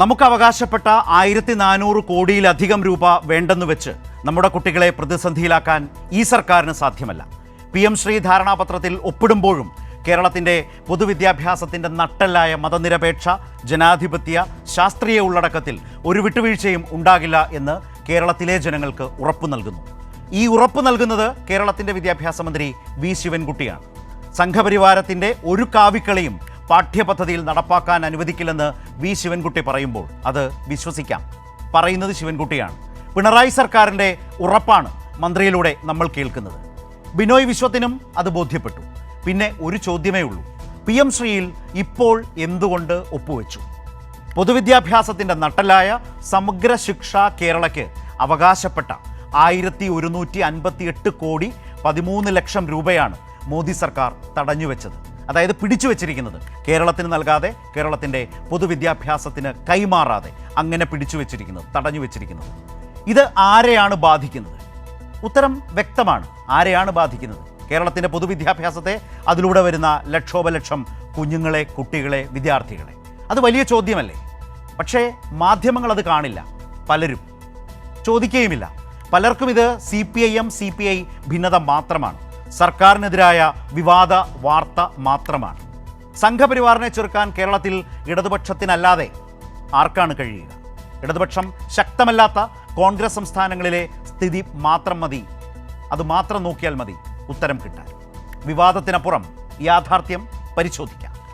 നമുക്ക് അവകാശപ്പെട്ട 1400 കോടിയിലധികം രൂപ വേണ്ടെന്ന് വെച്ച് നമ്മുടെ കുട്ടികളെ പ്രതിസന്ധിയിലാക്കാൻ ഈ സർക്കാരിന് സാധ്യമല്ല. PM ശ്രീ ധാരണാപത്രത്തിൽ ഒപ്പിടുമ്പോഴും കേരളത്തിൻ്റെ പൊതുവിദ്യാഭ്യാസത്തിൻ്റെ നട്ടെല്ലായ മതനിരപേക്ഷ ജനാധിപത്യ ശാസ്ത്രീയ ഉള്ളടക്കത്തിൽ ഒരു വിട്ടുവീഴ്ചയും ഉണ്ടാകില്ല എന്ന് കേരളത്തിലെ ജനങ്ങൾക്ക് ഉറപ്പു നൽകുന്നു. ഈ ഉറപ്പ് നൽകുന്നത് കേരളത്തിൻ്റെ വിദ്യാഭ്യാസ മന്ത്രി വി ശിവൻകുട്ടിയാണ്. സംഘപരിവാരത്തിൻ്റെ ഒരു കാവിക്കളിയും പാഠ്യപദ്ധതിയിൽ നടപ്പാക്കാൻ അനുവദിക്കില്ലെന്ന് വി ശിവൻകുട്ടി പറയുമ്പോൾ അത് വിശ്വസിക്കാം. പറയുന്നത് ശിവൻകുട്ടിയാണ്. പിണറായി സർക്കാരിൻ്റെ ഉറപ്പാണ് മന്ത്രിയിലൂടെ നമ്മൾ കേൾക്കുന്നത്. ബിനോയ് വിശ്വത്തിനും അത് ബോധ്യപ്പെട്ടു. പിന്നെ ഒരു ചോദ്യമേ ഉള്ളൂ, PM ശ്രീയിൽ ഇപ്പോൾ എന്തുകൊണ്ട് ഒപ്പുവെച്ചു? പൊതുവിദ്യാഭ്യാസത്തിൻ്റെ നട്ടലായ സമഗ്ര ശിക്ഷ കേരളയ്ക്ക് അവകാശപ്പെട്ട 1158 കോടി 13 ലക്ഷം രൂപയാണ് മോദി സർക്കാർ തടഞ്ഞുവെച്ചത്. അതായത് പിടിച്ചു വച്ചിരിക്കുന്നത്, കേരളത്തിന് നൽകാതെ, കേരളത്തിൻ്റെ പൊതുവിദ്യാഭ്യാസത്തിന് കൈമാറാതെ അങ്ങനെ പിടിച്ചു വച്ചിരിക്കുന്നത്, തടഞ്ഞു വച്ചിരിക്കുന്നത്. ഇത് ആരെയാണ് ബാധിക്കുന്നത്? ഉത്തരം വ്യക്തമാണ്. ആരെയാണ് ബാധിക്കുന്നത്? കേരളത്തിൻ്റെ പൊതുവിദ്യാഭ്യാസത്തെ, അതിലൂടെ വരുന്ന ലക്ഷോപലക്ഷം കുഞ്ഞുങ്ങളെ, കുട്ടികളെ, വിദ്യാർത്ഥികളെ. അത് വലിയ ചോദ്യമല്ലേ? പക്ഷേ മാധ്യമങ്ങൾ അത് കാണില്ല. പലരും ചോദിക്കുകയുമില്ല. പലർക്കും ഇത് CPIM CPI ഭിന്നത മാത്രമാണ്, സർക്കാരിനെതിരായ വിവാദ വാർത്ത മാത്രമാണ്. സംഘപരിവാറിനെ ചെറുക്കാൻ കേരളത്തിൽ ഇടതുപക്ഷത്തിനല്ലാതെ ആർക്കാണ് കഴിയുക? ഇടതുപക്ഷം ശക്തമല്ലാത്ത കോൺഗ്രസ് സംസ്ഥാനങ്ങളിലെ സ്ഥിതി മാത്രം മതി, അത് മാത്രം നോക്കിയാൽ മതി ഉത്തരം കിട്ടാൻ. വിവാദത്തിനപ്പുറം യാഥാർത്ഥ്യം പരിശോധിക്കാം.